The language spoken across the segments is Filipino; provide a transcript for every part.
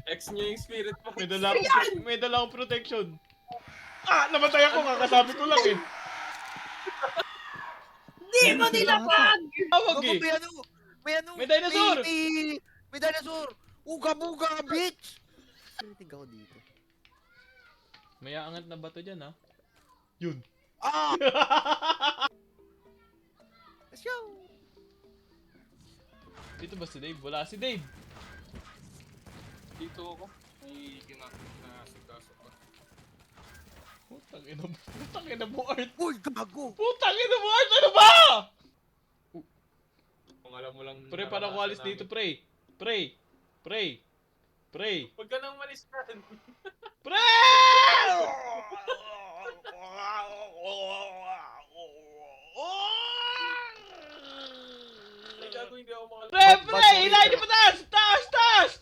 X niya yung spirit mo. May dala akong protection. Ah! Namatay ako, kakasabi ko lang eh. Hindi mo nilapag! Tawag Gogo, eh. May dinosaur! May dinosaur! Uga-buga, bitch! Tinitig ako dito. May aangat na bato dyan ha. Yun. Ah! Let's go! Dito ba si Dave? Wala si Dave. Dito ako. May ginasikaso ko. Putang ina mo, Art. Uy, gago! Putang ina mo, Art. Ano ba? Kung alam mo lang... Pre, paano ko alis dito, pre? Pre! Huwag ka nang malis na. Pre! Ay, gago, hindi ako makal... Pre! Ilahin niyo pa taas! Taas!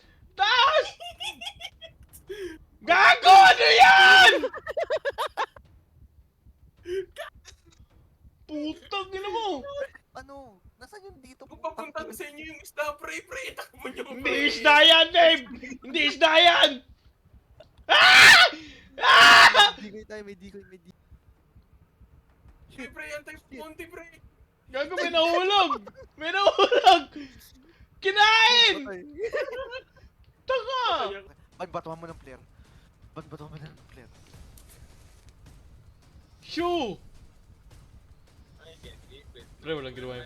Gago! Ano yan? Putang ina mo! Ano? Nasaan yung dito? Kung papunta sa inyo yung isda, pre, takbo nyo. Hindi isda yan, Dave! Hindi isda yan! Ah! Ah! May decoy. Pre, antay punti, pre. Gago, may nahulog! Kinain! Taka! Batuhan mo ng player. Shoo! Ay, hindi, pre. Pre, walang ginawa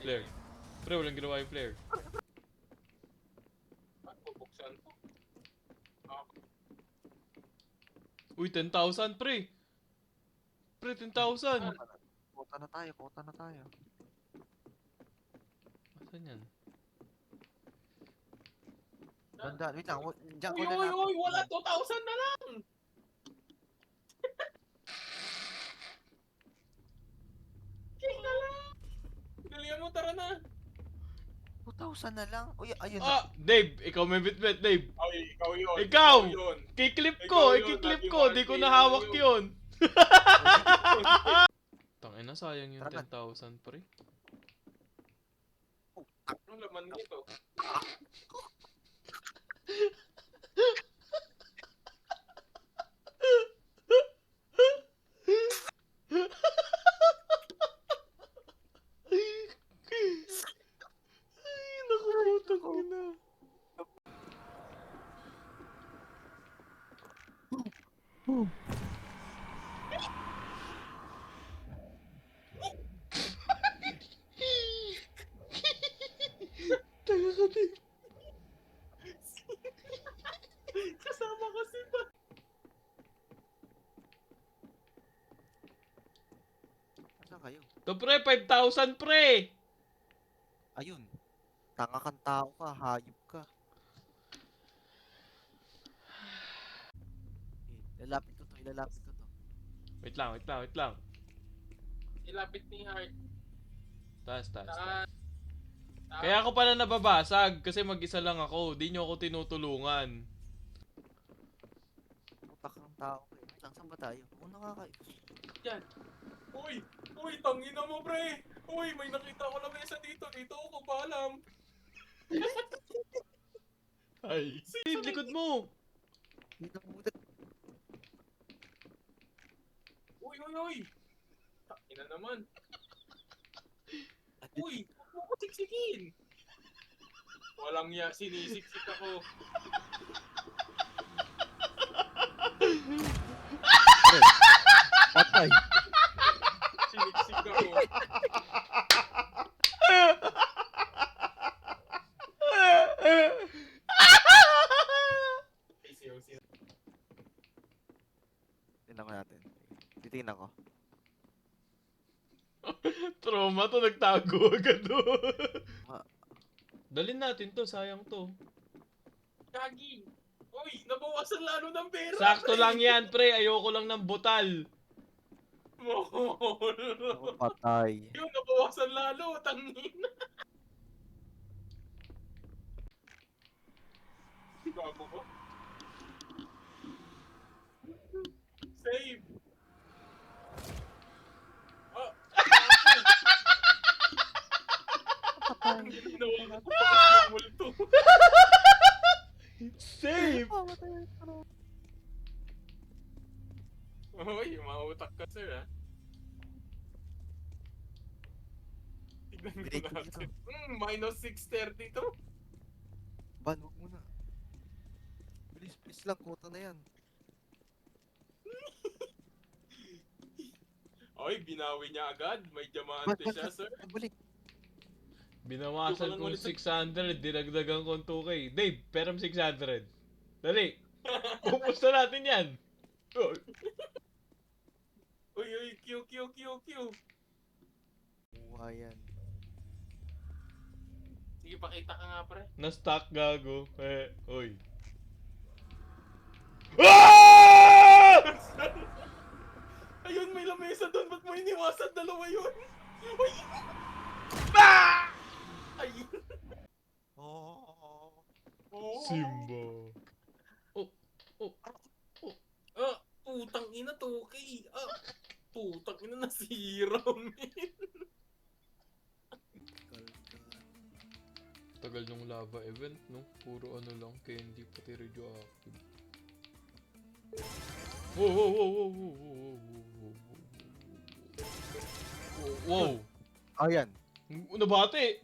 yung player. Bubuksan ko. Uy, 10,000, pre! Pre, 10,000! Kota na tayo. Asan yan? Banda, wait lang. Diyan ko Uy, wala, 2,000 na lang. King na lang. Galingan mo, tara na. 2,000 na lang. Uy, ayun na. Ah! Dave! Ikaw may bitbit, Dave! Ay, ikaw yun. Ikaw! yun. Kiklip Ikaw ko! yun, Ikiklip lagi ko! mo, Di ko RK, nahawak ikaw yun! Tangina, sayang yung Tara na. 10,000, pre. Anong laman nito? Ay, naku, putang ina. Taga ka, Dave. Kasama ko si Pa. Saan kayo? To, pre, 5,000, pre! Ayun. Tanga kang tao ka, hayop ka. Ilalapit ko to. Wait lang. Ilapit ni Heart. Taas. Saan? Kaya ako pala nababasag kasi mag-isa lang ako. Di nyo ako tinutulungan. Putak kang tao ka. Wait lang, saan ba tayo? Una nga kayo. Yan. Uy, tangina mo, pre. Uy, may nakita ko na mesa dito. Dito ako paalam. Ay. Dave, likod mo! Dito muna. Uy. Ina naman. Uy, huwag mo ko siksikin. Walang ya, sinisiksik ako. Patay. Siniksik ako. Siyo. Tingnan ko natin. Titingnan ko. Trauma to, nagtago agad doon. Ma- Dalhin natin to, sayang to. Kagi. Uy, nabawasan lalo ng pera. Sakto lang yan, pre. Ayoko lang ng butal. Mohol. Ako patay. Yung nabawasan lalo, tangin. Gago ko. Save. Ah. Patay. Nawala ko pa kasi yung multo. Save! Uy, mautak ka, sir, ha? Tignan Break ko dito. natin. Minus 632. Ban, huwag muna. Bilis, bilis lang. Kota na yan. Oy, binawi niya agad. May Ban, diamante ban, siya, ban. sir. Balik. Binawasan Yung kong walang 600, dinagdagan kong 2K. Dave, peram 600. Dali, pupusta natin yan. Oh, Uy, uy, Q, Q, Q, Q. Buha yan. Sige, pakita ka nga, pre. na-stuck gago. Oy. Ah! Ayun, may lamesa doon. Ba't mo iniwasan? Dalawa yun. Uy! Ah! Ay! Oh. Oh. Simba. Oh, oh. Ah, putang ina, 2K. Ah, putang ina, nasira, man. Kalkan. Tagal nung lava event, no? Puro ano lang, candy, pati radioactive. Wow, wow, wow, wow, wow, wow, wow, wow, wow. Wow! Ayan. Nabate!